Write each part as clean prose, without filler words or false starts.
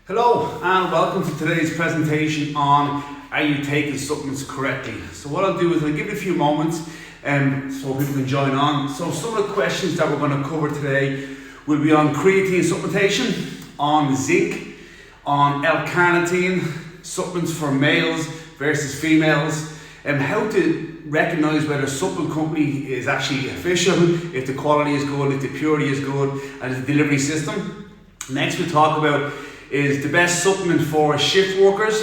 Hello and welcome to today's presentation on are you taking supplements correctly. So what I'll do is I'll give it a few moments so people can join on. So some of the questions that we're going to cover today will be on creatine supplementation, on zinc, on L-carnitine, supplements for males versus females, and how to recognize whether a supplement company is actually official, if the quality is good, if the purity is good, and the delivery system. Next we'll talk about is the best supplement for shift workers,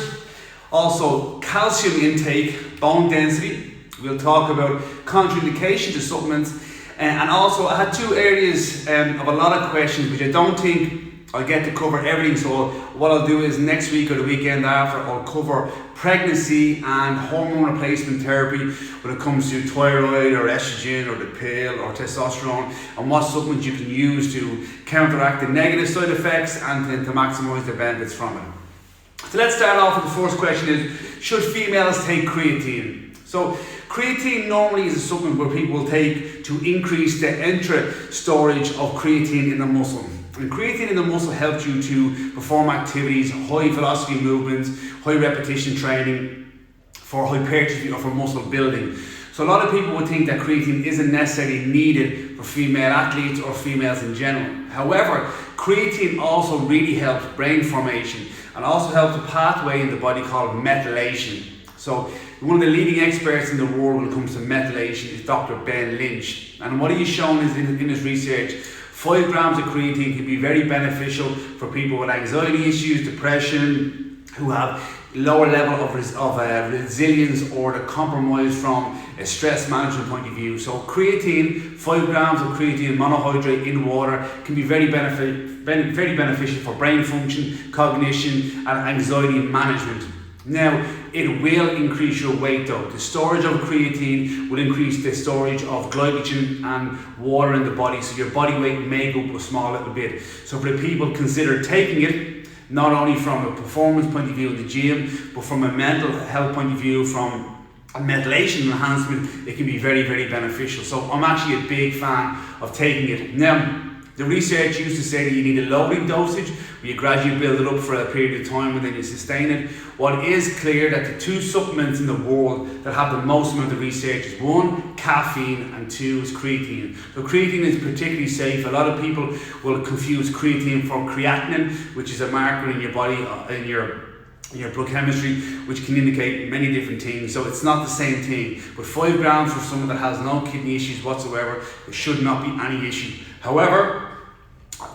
also calcium intake, bone density. We'll talk about contraindication to supplements, and also I had two areas of a lot of questions which I don't think I'll get to cover everything. So what I'll do is next week or the weekend after I'll cover pregnancy and hormone replacement therapy when it comes to thyroid or estrogen or the pill or testosterone, and what supplements you can use to counteract the negative side effects and to maximize the benefits from it. So let's start off with the first question is, should females take creatine? So creatine normally is a supplement where people will take to increase the intra-storage of creatine in the muscle. And creatine in the muscle helps you to perform activities, high velocity movements, high repetition training for hypertrophy or for muscle building. So a lot of people would think that creatine isn't necessarily needed for female athletes or females in general. However, creatine also really helps brain formation and also helps a pathway in the body called methylation. So one of the leading experts in the world when it comes to methylation is Dr. Ben Lynch. And what he's shown is in his research, 5 grams of creatine can be very beneficial for people with anxiety issues, depression, who have lower level of resilience or the compromise from a stress management point of view. So creatine, 5 grams of creatine monohydrate in water can be very beneficial for brain function, cognition and anxiety management. Now, it will increase your weight though. The storage of creatine will increase the storage of glycogen and water in the body, so your body weight may go up a small little bit. So for the people, consider taking it, not only from a performance point of view in the gym, but from a mental health point of view, from a methylation enhancement, it can be very, very beneficial. So I'm actually a big fan of taking it. Now, the research used to say that you need a loading dosage, where you gradually build it up for a period of time and then you sustain it. What is clear that the 2 supplements in the world that have the most amount of research is 1, caffeine, and 2 is creatine. So creatine is particularly safe. A lot of people will confuse creatine for creatinine, which is a marker in your body, in your blood chemistry, which can indicate many different things. So it's not the same thing. But 5 grams for someone that has no kidney issues whatsoever, it should not be any issue. However,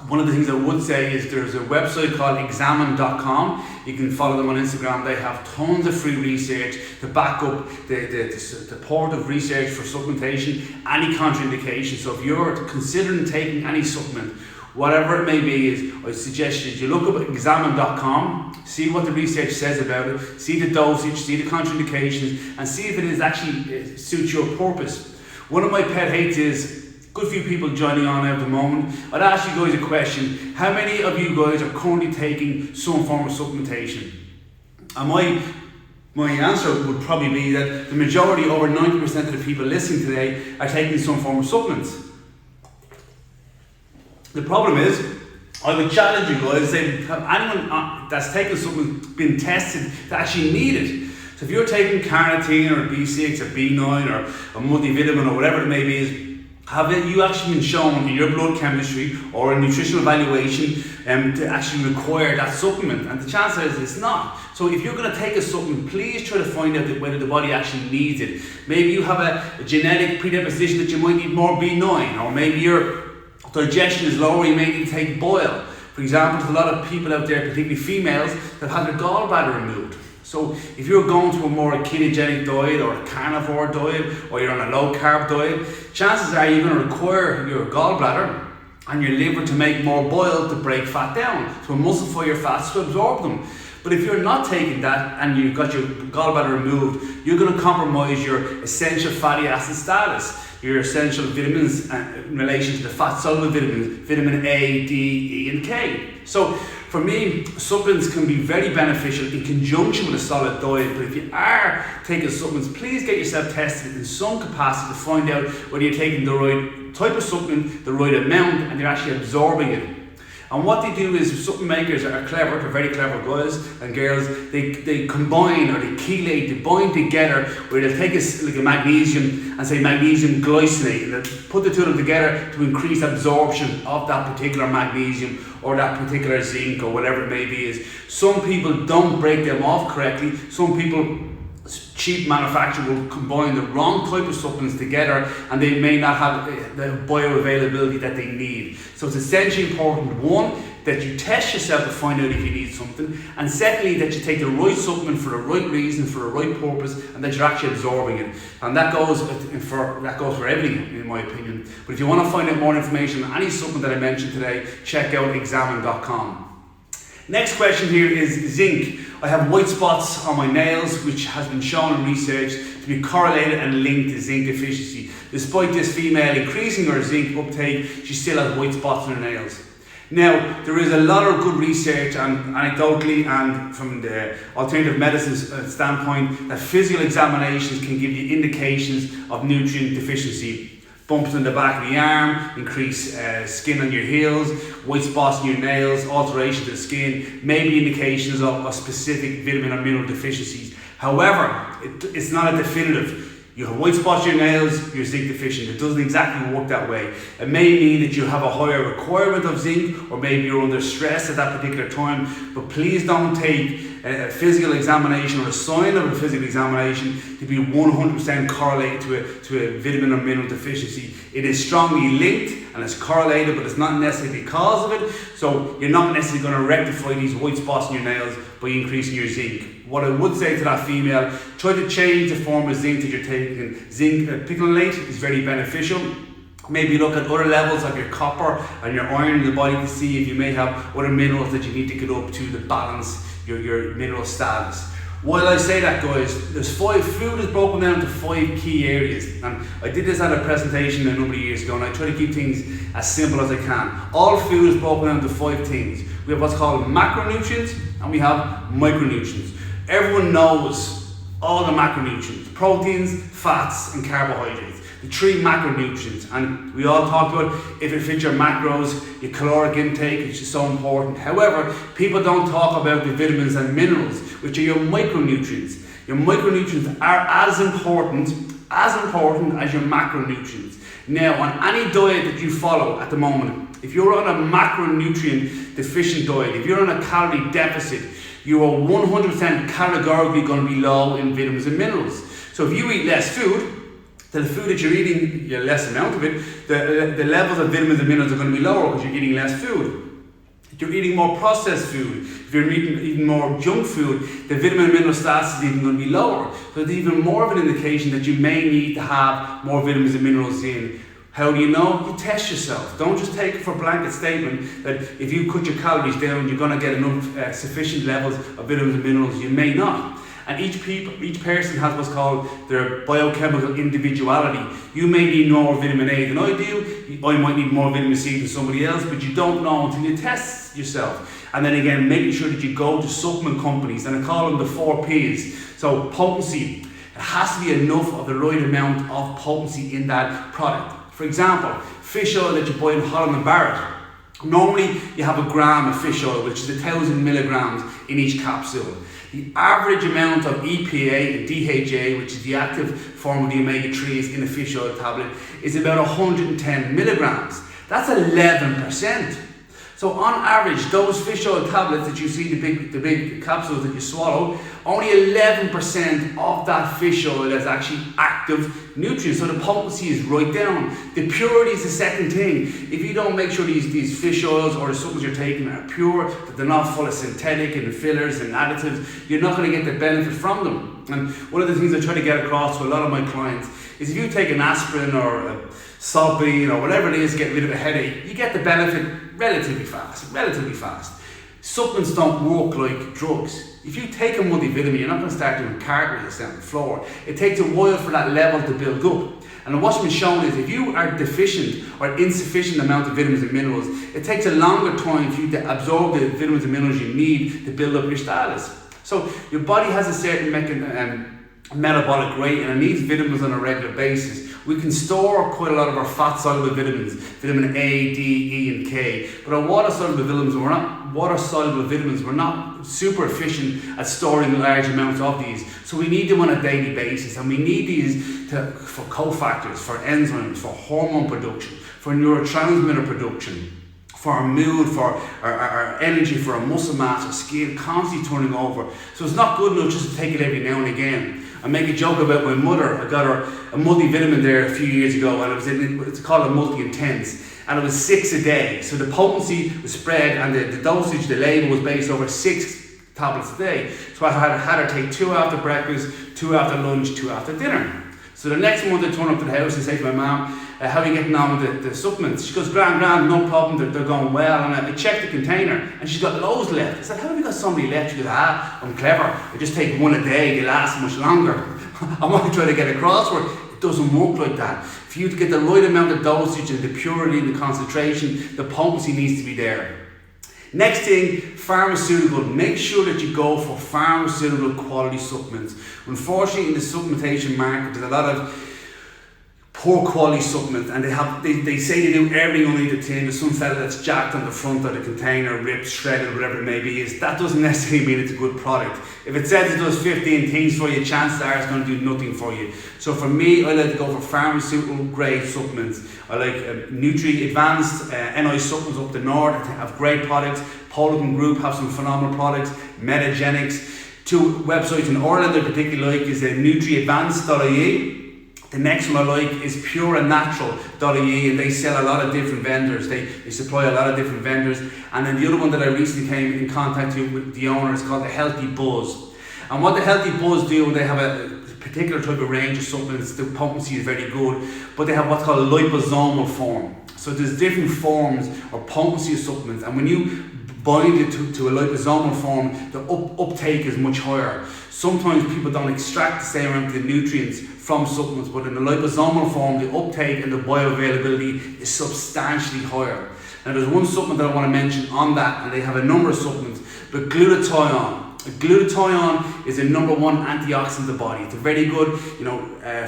one of the things I would say is there's a website called examine.com. You can follow them on Instagram. They have tons of free research to back up the support of research for supplementation, any contraindication. So if you're considering taking any supplement, whatever it may be, I suggest that you look up at examine.com, see what the research says about it, see the dosage, see the contraindications, and see if it is actually suits your purpose. One of my pet hates is good few people joining on at the moment. I'd ask you guys a question. How many of you guys are currently taking some form of supplementation? And my answer would probably be that the majority, over 90% of the people listening today, are taking some form of supplements. The problem is, I would challenge you guys, say, have anyone that's taken something been tested to actually need it? So if you're taking carnitine or B6 or B9 or a multivitamin or whatever it may be, have you actually been shown in your blood chemistry or a nutritional evaluation to actually require that supplement? And the chance is it's not. So if you're going to take a supplement, please try to find out whether the body actually needs it. Maybe you have a genetic predisposition that you might need more B9, or maybe your digestion is lower, you may need to take bile. For example, there's a lot of people out there, particularly females, that have their gallbladder removed. So if you're going to a more ketogenic diet or a carnivore diet, or you're on a low carb diet, chances are you're going to require your gallbladder and your liver to make more bile to break fat down, to emulsify your fats to absorb them. But if you're not taking that and you've got your gallbladder removed, you're going to compromise your essential fatty acid status, your essential vitamins in relation to the fat soluble vitamins, vitamin A, D, E and K. So for me, supplements can be very beneficial in conjunction with a solid diet, but if you are taking supplements, please get yourself tested in some capacity to find out whether you're taking the right type of supplement, the right amount, and you're actually absorbing it. And what they do is, supplement makers are clever, they're very clever guys and girls, they combine or they chelate, they bind together, where they'll take like a magnesium and say magnesium glycinate, and they'll put the two of them together to increase absorption of that particular magnesium or that particular zinc or whatever it may be. Is some people don't break them off correctly. Some people, cheap manufacturer, will combine the wrong type of supplements together and they may not have the bioavailability that they need. So it's essentially important, one, that you test yourself to find out if you need something, and secondly, that you take the right supplement for the right reason, for the right purpose, and that you're actually absorbing it. And that goes for everything, in my opinion. But if you want to find out more information on any supplement that I mentioned today, check out examine.com. Next question here is zinc. I have white spots on my nails, which has been shown in research to be correlated and linked to zinc deficiency. Despite this female increasing her zinc uptake, she still has white spots on her nails. Now, there is a lot of good research, and anecdotally and from the alternative medicine standpoint, that physical examinations can give you indications of nutrient deficiency. Bumps in the back of the arm, increased skin on your heels, white spots on your nails, alteration to the skin, maybe indications of specific vitamin or mineral deficiencies. However, it's not a definitive. You have white spots on your nails, you're zinc deficient. It doesn't exactly work that way. It may mean that you have a higher requirement of zinc, or maybe you're under stress at that particular time, but please don't take a physical examination or a sign of a physical examination to be 100% correlated to a vitamin or mineral deficiency. It is strongly linked and it's correlated, but it's not necessarily because of it. So you're not necessarily going to rectify these white spots on your nails by increasing your zinc. What I would say to that female, try to change the form of zinc that you're taking. Zinc picolinate is very beneficial. Maybe look at other levels of your copper and your iron in the body to see if you may have other minerals that you need to get up to balance your mineral status. While I say that, guys, food is broken down into 5 key areas, and I did this at a presentation a number of years ago, and I try to keep things as simple as I can. All food is broken down into 5 things. We have what's called macronutrients and we have micronutrients. Everyone knows all the macronutrients: proteins, fats and carbohydrates. The 3 macronutrients, and we all talked about if it fits your macros, your caloric intake, which is so important. However, people don't talk about the vitamins and minerals, which are your micronutrients. Your micronutrients are as important as your macronutrients. Now, on any diet that you follow at the moment, if you're on a macronutrient deficient diet, if you're on a calorie deficit, you are 100% categorically going to be low in vitamins and minerals. So if you eat less food, the food that you're eating, your less amount of it, the levels of vitamins and minerals are going to be lower because you're eating less food. If you're eating more processed food, if you're eating more junk food, the vitamin and mineral status is even going to be lower. So it's even more of an indication that you may need to have more vitamins and minerals in. How do you know? You test yourself. Don't just take it for a blanket statement that if you cut your calories down, you're going to get enough sufficient levels of vitamins and minerals. You may not. And each person has what's called their biochemical individuality. You may need more vitamin A than I do. I might need more vitamin C than somebody else, but you don't know until you test yourself. And then again, making sure that you go to supplement companies, and I call them the 4 Ps. So potency. It has to be enough of the right amount of potency in that product. For example, fish oil that you buy in Holland & Barrett. Normally you have a gram of fish oil, which is 1,000 milligrams in each capsule. The average amount of EPA and DHA, which is the active form of the omega-3s in a fish oil tablet, is about 110 milligrams. That's 11%. So on average, those fish oil tablets that you see, the big capsules that you swallow, only 11% of that fish oil is actually active nutrients. So the potency is right down. The purity is the second thing. If you don't make sure these fish oils or the supplements you're taking are pure, that they're not full of synthetic and fillers and additives, you're not going to get the benefit from them. And one of the things I try to get across to a lot of my clients is if you take an aspirin or a Solpadeine or whatever it is to get rid of a headache, you get the benefit relatively fast. Supplements don't work like drugs. If you take a multivitamin, you're not going to start doing cartwheels down the floor. It takes a while for that level to build up. And what's been shown is if you are deficient or insufficient amount of vitamins and minerals, it takes a longer time for you to absorb the vitamins and minerals you need to build up your status. So your body has a certain metabolic rate and it needs vitamins on a regular basis. We can store quite a lot of our fat-soluble vitamins, vitamin A, D, E, and K, but our water-soluble vitamins, we're not super efficient at storing large amounts of these. So we need them on a daily basis, and we need these for cofactors, for enzymes, for hormone production, for neurotransmitter production, for our mood, for our energy, for our muscle mass, our skin, constantly turning over. So it's not good enough just to take it every now and again. I make a joke about my mother. I got her a multivitamin there a few years ago, and it's called a multi-intense, and it was 6 a day. So the potency was spread, and the dosage, the label was based over 6 tablets a day. So I had her take 2 after breakfast, 2 after lunch, 2 after dinner. So the next month I turn up to the house and say to my mom, how are you getting on with the supplements? She goes, grand, no problem, they're going well. And I checked the container and she's got loads left. I said, how have you got so many left? She goes, I'm clever. I just take 1 a day, they last much longer. I'm only trying to get across where it doesn't work like that. For you to get the right amount of dosage and the purity and the concentration, the potency needs to be there. Next thing, pharmaceutical. Make sure that you go for pharmaceutical quality supplements. Unfortunately, in the supplementation market, there's a lot of poor quality supplements, and they say they do everything under the tin. There's some fella that's jacked on the front of the container, ripped, shredded, whatever it may be. That doesn't necessarily mean it's a good product. If it says it does 15 things for you, chances are it's going to do nothing for you. So for me, I like to go for pharmaceutical grade supplements. I like Advanced NI supplements up the north. I think have great products. Polygon Group have some phenomenal products. Metagenics. 2 websites in Ireland I particularly like is nutriadvanced.ie. The next one I like is pureandnatural.ie, and they sell a lot of different vendors. They supply a lot of different vendors. And then the other one that I recently came in contact with the owner is called the Healthy Buzz. And what the Healthy Buzz do, they have a particular type of range of supplements. The potency is very good, but they have what's called a liposomal form. So there's different forms or potency of supplements, and when you bind it to a liposomal form, the uptake is much higher. Sometimes people don't extract the same amount of the nutrients from supplements, but in the liposomal form, the uptake and the bioavailability is substantially higher. Now there's one supplement that I want to mention on that, and they have a number of supplements, but glutathione. Glutathione is a number 1 antioxidant in the body. It's a very good,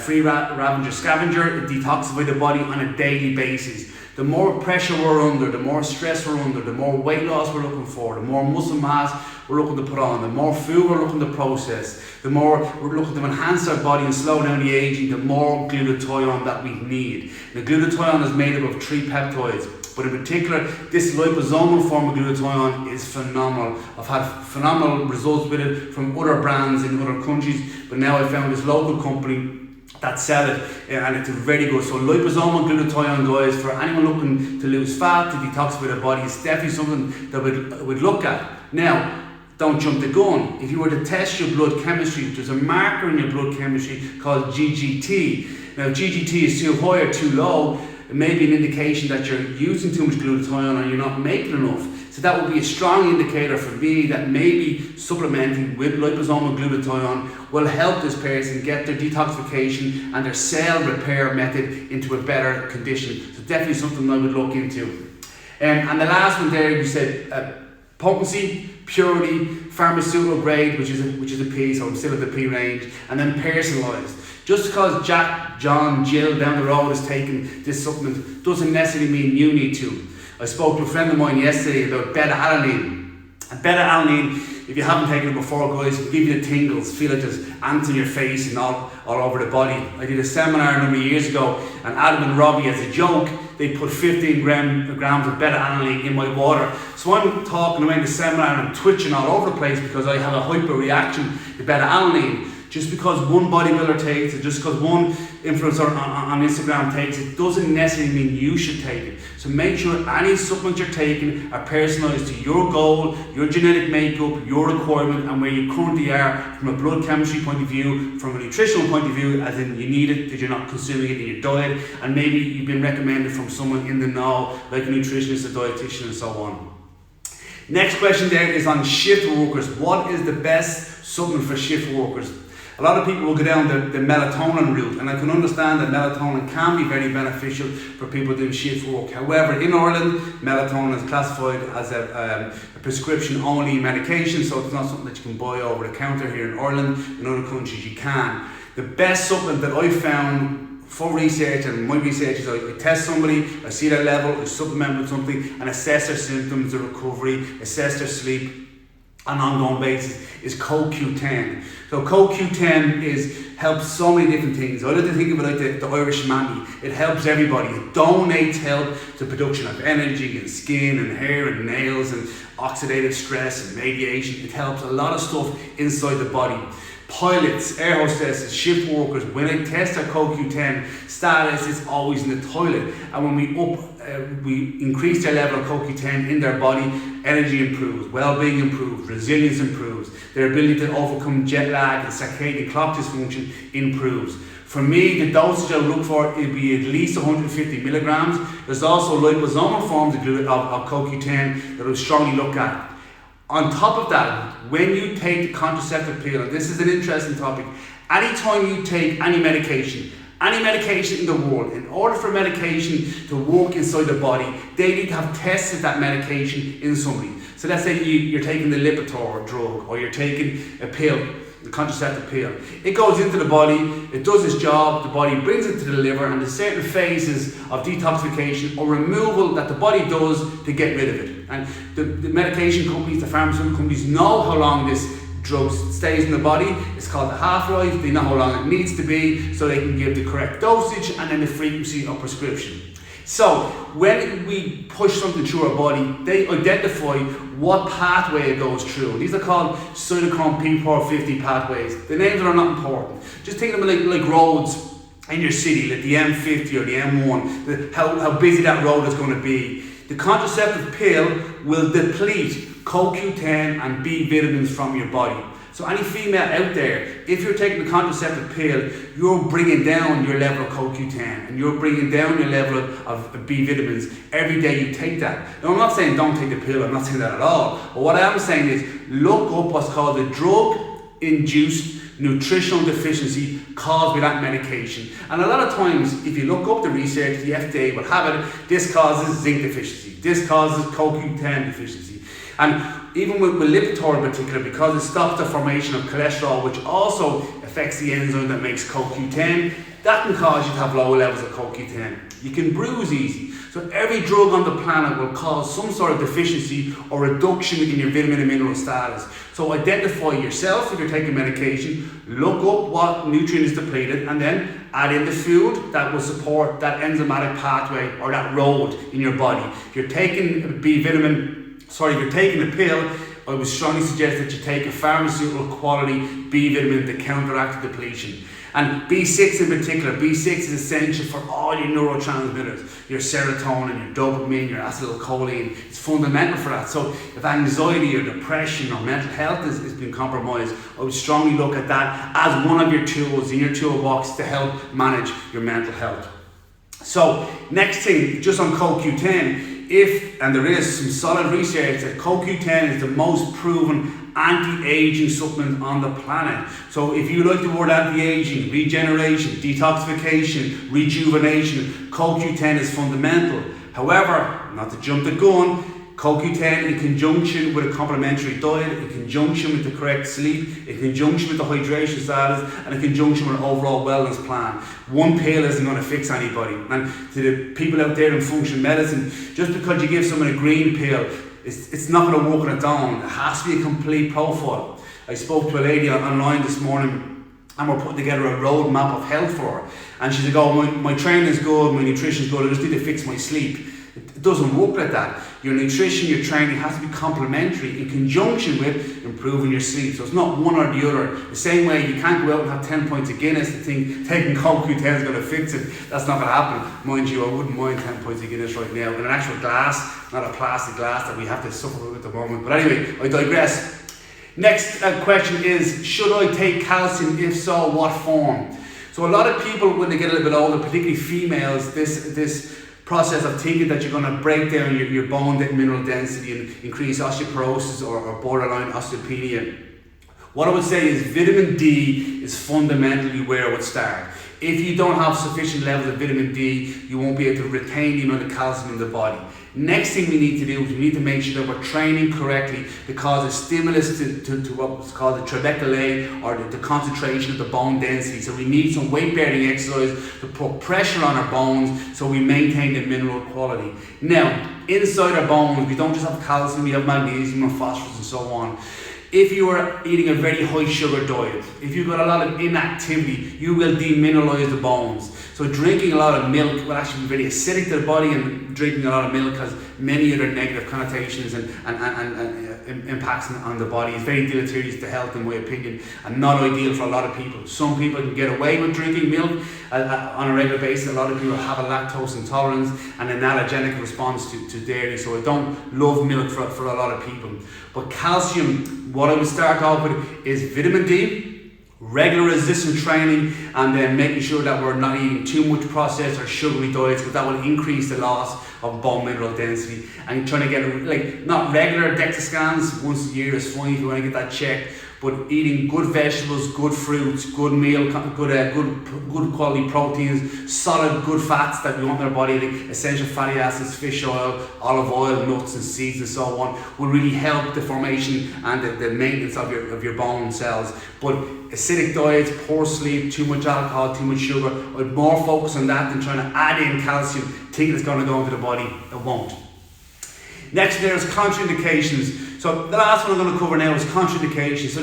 free ravager scavenger. It detoxifies the body on a daily basis. The more pressure we're under, the more stress we're under, the more weight loss we're looking for, the more muscle mass we're looking to put on, the more food we're looking to process, the more we're looking to enhance our body and slow down the aging, the more glutathione that we need. The glutathione is made up of 3 peptides, but in particular, this liposomal form of glutathione is phenomenal. I've had phenomenal results with it from other brands in other countries, but now I found this local company that sell it, and it's very good. So liposomal glutathione, guys, for anyone looking to lose fat, to detoxify their body, it's definitely something that we'd look at. Now, don't jump the gun. If you were to test your blood chemistry, there's a marker in your blood chemistry called GGT. Now, if GGT is too high or too low, it may be an indication that you're using too much glutathione or you're not making enough. So that would be a strong indicator for me that maybe supplementing with liposomal glutathione will help this person get their detoxification and their cell repair method into a better condition. So definitely something I would look into. And the last one there, you said potency, purity, pharmaceutical grade, which is a P, so I'm still at the P range, and then personalised. Just because Jack, John, Jill down the road is taking this supplement doesn't necessarily mean you need to. I spoke to a friend of mine yesterday about beta-alanine. And beta-alanine, if you haven't taken it before, guys, will give you the tingles, feel like there's ants in your face and all over the body. I did a seminar a number of years ago, and Adam and Robbie, as a joke, they put 15 grams of beta-alanine in my water. So I'm talking around the seminar and I'm twitching all over the place because I have a hyper reaction to beta-alanine. Just because one bodybuilder takes it, just because one influencer on Instagram takes it, doesn't necessarily mean you should take it. So make sure any supplements you're taking are personalised to your goal, your genetic makeup, your requirement, and where you currently are from a blood chemistry point of view, from a nutritional point of view, as in you need it, that you're not consuming it in your diet, and maybe you've been recommended from someone in the know, like a nutritionist, a dietitian, and so on. Next question there is on shift workers. What is the best supplement for shift workers? A lot of people will go down the melatonin route, and I can understand that melatonin can be very beneficial for people doing shift work. However, in Ireland, melatonin is classified as a prescription-only medication, so it's not something that you can buy over the counter here in Ireland. In other countries, you can. The best supplement that I found for research, and my research is I test somebody, I see their level, I supplement with something, and assess their symptoms, their recovery, assess their sleep on an ongoing basis, is CoQ10. So CoQ10 helps so many different things. I like to think of it like the Irish mammy. It helps everybody. It donates help to production of energy and skin and hair and nails and oxidative stress and radiation. It helps a lot of stuff inside the body. Pilots, air hostesses, shift workers, when they test their CoQ10 status, it's always in the toilet. And when we increase their level of CoQ10 in their body, energy improves, well-being improves, resilience improves, their ability to overcome jet lag and circadian clock dysfunction improves. For me, the dosage I look for will be at least 150 milligrams. There's also liposomal forms of CoQ10 that I strongly look at. On top of that, when you take the contraceptive pill, and this is an interesting topic, anytime you take any medication in the world, in order for medication to work inside the body, they need to have tested that medication in somebody. So let's say you're taking the Lipitor drug, or you're taking a pill, the contraceptive pill. It goes into the body, it does its job, the body brings it to the liver, and there's certain phases of detoxification or removal that the body does to get rid of it. And the medication companies, the pharmaceutical companies know how long this drug stays in the body. It's called the half-life. They know how long it needs to be, so they can give the correct dosage and then the frequency of prescription. So when we push something through our body, they identify what pathway it goes through. These are called Cytochrome P450 pathways. The names are not important. Just think of them like roads in your city, like the M50 or the M1, how busy that road is going to be. The contraceptive pill will deplete CoQ10 and B vitamins from your body. So any female out there, if you're taking the contraceptive pill, you're bringing down your level of CoQ10 and you're bringing down your level of B vitamins every day you take that. Now, I'm not saying don't take the pill, I'm not saying that at all. But what I am saying is look up what's called the drug-induced nutritional deficiency caused by that medication. And a lot of times, if you look up the research, the FDA will have it, this causes zinc deficiency, this causes CoQ10 deficiency. And even with Lipitor in particular, because it stops the formation of cholesterol, which also affects the enzyme that makes CoQ10, that can cause you to have low levels of CoQ10. You can bruise easy. So every drug on the planet will cause some sort of deficiency or reduction in your vitamin and mineral status. So identify yourself if you're taking medication, look up what nutrient is depleted, and then add in the food that will support that enzymatic pathway or that road in your body. If you're taking if you're taking a pill, I would strongly suggest that you take a pharmaceutical quality B vitamin to counteract the depletion. And B6 in particular, B6 is essential for all your neurotransmitters, your serotonin, your dopamine, your acetylcholine. It's fundamental for that. So if anxiety or depression or mental health has been compromised, I would strongly look at that as one of your tools in your toolbox to help manage your mental health. So next thing, just on CoQ10, and there is some solid research that CoQ10 is the most proven anti-aging supplement on the planet. So if you like the word anti-aging, regeneration, detoxification, rejuvenation, CoQ10 is fundamental. However, not to jump the gun, CoQ10 in conjunction with a complementary diet, in conjunction with the correct sleep, in conjunction with the hydration status, and in conjunction with an overall wellness plan. One pill isn't going to fix anybody. And to the people out there in functional medicine, just because you give someone a green pill, it's not going to work on its own. It has to be a complete profile. I spoke to a lady online this morning, and we're putting together a roadmap of health for her. And she's like, oh, my training is good, my nutrition is good, I just need to fix my sleep. It doesn't work like that. Your nutrition, your training has to be complementary in conjunction with improving your sleep. So it's not one or the other. The same way you can't go out and have 10 pints of Guinness and think taking CoQ10 is going to fix it. That's not going to happen. Mind you, I wouldn't mind 10 pints of Guinness right now in an actual glass, not a plastic glass that we have to suffer with at the moment. But anyway, I digress. Next question is, should I take calcium? If so, what form? So a lot of people, when they get a little bit older, particularly females, this process of thinking that you're going to break down your bone mineral density and increase osteoporosis or borderline osteopenia. What I would say is vitamin D is fundamentally where I would start. If you don't have sufficient levels of vitamin D, you won't be able to retain the amount of calcium in the body. Next thing we need to do is we need to make sure that we're training correctly to cause a stimulus to what's called the trabeculae, or the concentration of the bone density. So we need some weight bearing exercise to put pressure on our bones so we maintain the mineral quality. Now, inside our bones, we don't just have calcium, we have magnesium and phosphorus and so on. If you are eating a very high sugar diet, if you've got a lot of inactivity, you will demineralize the bones. So drinking a lot of milk will actually be very acidic to the body, and drinking a lot of milk has many other negative connotations and impacts on the body. It's very deleterious to health, in my opinion, and not ideal for a lot of people. Some people can get away with drinking milk on a regular basis. A lot of people have a lactose intolerance and an allergenic response to dairy, so I don't love milk for a lot of people. But calcium, what I would start off with is vitamin D, regular resistance training, and then making sure that we're not eating too much processed or sugary diets, because that will increase the loss of bone mineral density. And trying to get, not regular DEXA scans once a year is fine if you want to get that checked, but eating good vegetables, good fruits, good meal, good quality proteins, solid good fats that we want in our body, like essential fatty acids, fish oil, olive oil, nuts and seeds and so on, will really help the formation and the maintenance of your bone cells. But acidic diets, poor sleep, too much alcohol, too much sugar, I'd more focus on that than trying to add in calcium, thinking it's going to go into the body. It won't. Next there is contraindications. So the last one I'm going to cover now is contraindication. So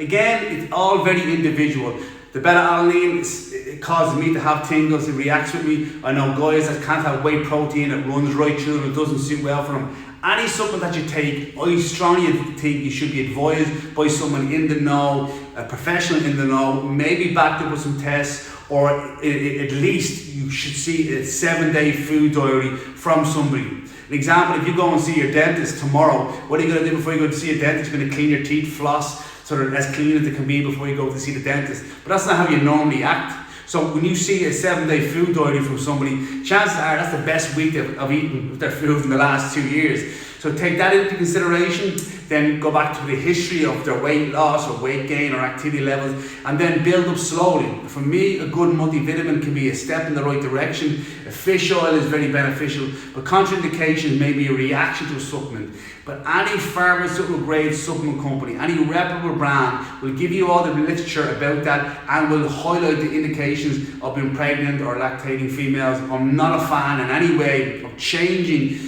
again, it's all very individual. The beta-alanine, it causes me to have tingles, it reacts with me. I know guys that can't have whey protein, it runs right through them, it doesn't suit well for them. Any supplement that you take, I strongly think you should be advised by someone in the know, a professional in the know, maybe backed up with some tests, or at least you should see a 7-day food diary from somebody. An example, if you go and see your dentist tomorrow, what are you going to do before you go to see a dentist? You're going to clean your teeth, floss, so they're as clean as they can be before you go to see the dentist. But that's not how you normally act. So when you see a 7-day food diary from somebody, chances are that's the best week of eating their food in the last 2 years. So take that into consideration, then go back to the history of their weight loss or weight gain or activity levels, and then build up slowly. For me, a good multivitamin can be a step in the right direction. A fish oil is very beneficial, but contraindication may be a reaction to a supplement. But any pharmaceutical grade supplement company, any reputable brand will give you all the literature about that and will highlight the indications of being pregnant or lactating females. I'm not a fan in any way of changing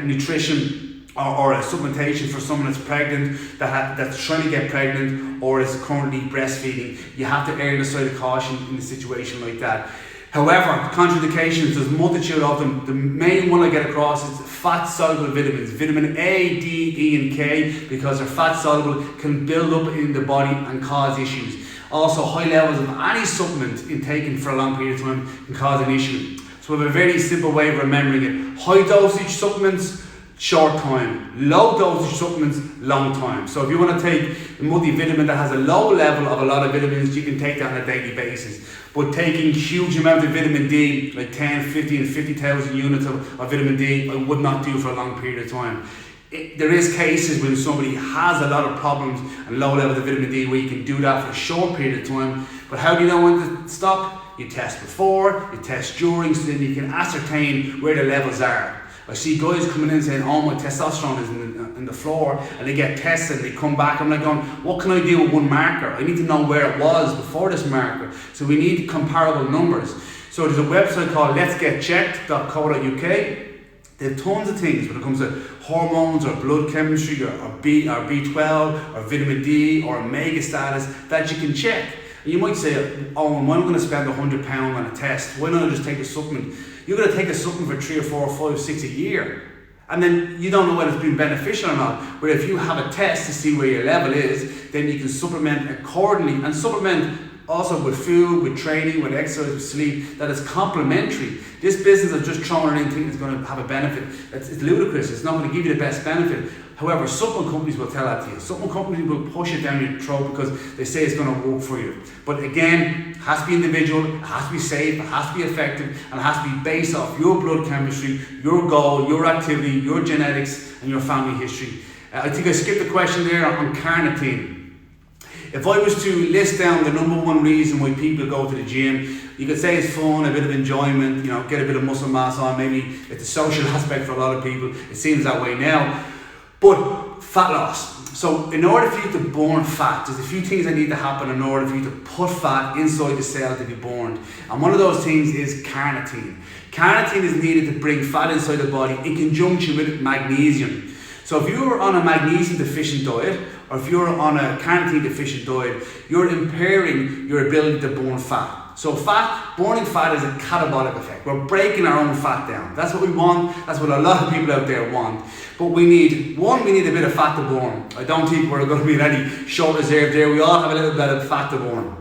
nutrition or a supplementation for someone that's pregnant, that's trying to get pregnant or is currently breastfeeding. You have to err on the side of caution in a situation like that. However, contraindications, there's a multitude of them. The main one I get across is fat-soluble vitamins. Vitamin A, D, E and K, because they're fat-soluble, can build up in the body and cause issues. Also, high levels of any supplement taken for a long period of time can cause an issue. So we have a very simple way of remembering it. High dosage supplements, short time. Low dosage supplements, long time. So if you want to take a multivitamin that has a low level of a lot of vitamins, you can take that on a daily basis. But taking huge amounts of vitamin D, like 10, 50 and 50,000 units of vitamin D, I would not do for a long period of time. There is cases when somebody has a lot of problems and low levels of vitamin D where you can do that for a short period of time. But how do you know when to stop? You test before, you test during, so then you can ascertain where the levels are. I see guys coming in saying, oh, my testosterone is in the floor, and they get tested and they come back. I'm like going, what can I do with one marker? I need to know where it was before this marker. So we need comparable numbers. So there's a website called letsgetchecked.co.uk. They have tons of things when it comes to hormones or blood chemistry or B12 or vitamin D or omega status that you can check. And you might say, oh, why am I going to spend £100 on a test? Why not I just take a supplement? You're going to take a supplement for 3 or 4 or 5, 6 a year. And then you don't know whether it's been beneficial or not. But if you have a test to see where your level is, then you can supplement accordingly. And supplement also with food, with training, with exercise, with sleep, that is complementary. This business of just throwing it in thinking it's going to have a benefit, it's ludicrous. It's not going to give you the best benefit. However, supplement companies will tell that to you. Supplement companies will push it down your throat because they say it's going to work for you. But again, it has to be individual, it has to be safe, it has to be effective, and it has to be based off your blood chemistry, your goal, your activity, your genetics, and your family history. I think I skipped the question there on carnitine. If I was to list down the number one reason why people go to the gym, you could say it's fun, a bit of enjoyment, you know, get a bit of muscle mass on, maybe it's a social aspect for a lot of people, it seems that way now. But fat loss. So in order for you to burn fat, there's a few things that need to happen in order for you to put fat inside the cell to be burned. And one of those things is carnitine. Carnitine is needed to bring fat inside the body in conjunction with magnesium. So if you're on a magnesium deficient diet, or if you're on a carnitine deficient diet, you're impairing your ability to burn fat. So burning fat is a catabolic effect. We're breaking our own fat down. That's what we want. That's what a lot of people out there want. But we need a bit of fat to burn. I don't think we're going to be in any short reserve there. We all have a little bit of fat to burn.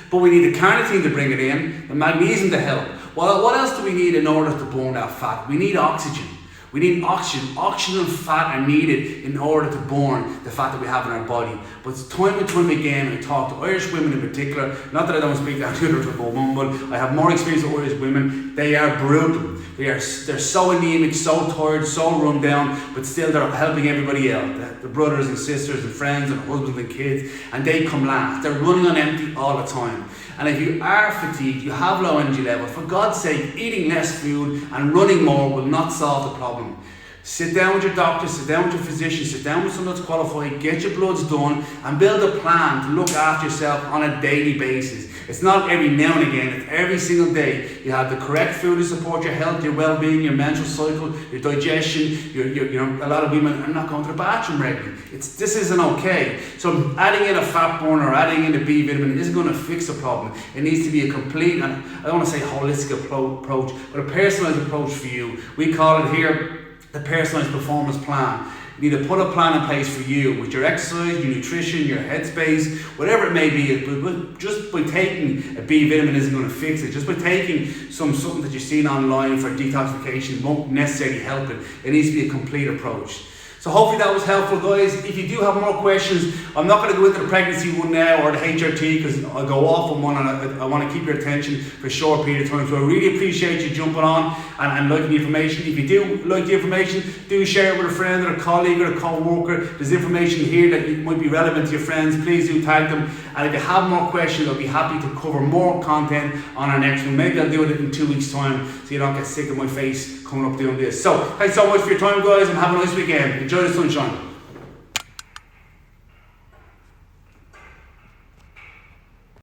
But we need the carnitine to bring it in, the magnesium to help. Well, what else do we need in order to burn that fat? We need oxygen. We need oxygen. Oxygen and fat are needed in order to burn the fat that we have in our body. But time and time again, I talk to Irish women in particular, not that I don't speak that to others about women, but I have more experience with Irish women. They are brutal. They're so anemic, so tired, so run down, but still they're helping everybody else. The brothers and sisters and friends and husbands and kids, and they come last. They're running on empty all the time. And if you are fatigued, you have low energy levels, for God's sake, eating less food and running more will not solve the problem. Sit down with your doctor, sit down with your physician, sit down with someone that's qualified, get your bloods done, and build a plan to look after yourself on a daily basis. It's not every now and again, it's every single day. You have the correct food to support your health, your well-being, your menstrual cycle, your digestion. You know, a lot of women are not going to the bathroom regularly. This isn't okay. So adding in a fat burner or adding in a B vitamin isn't going to fix the problem. It needs to be a complete, and I don't want to say holistic approach, but a personalized approach for you. We call it here the personalized performance plan. You need to put a plan in place for you with your exercise, your nutrition, your headspace, whatever it may be. But just by taking a B vitamin isn't going to fix it. Just by taking something that you've seen online for detoxification won't necessarily help it. It needs to be a complete approach. So hopefully that was helpful, guys. If you do have more questions, I'm not going to go into the pregnancy one now or the HRT because I'll go off on one and I want to keep your attention for a short period of time. So I really appreciate you jumping on and liking the information. If you do like the information, do share it with a friend or a colleague or a co-worker. There's information here that might be relevant to your friends. Please do tag them. And if you have more questions, I'll be happy to cover more content on our next one. Maybe I'll do it in 2 weeks' time so you don't get sick of my face coming up doing this. So thanks so much for your time, guys, and have a nice weekend. Enjoy the sunshine.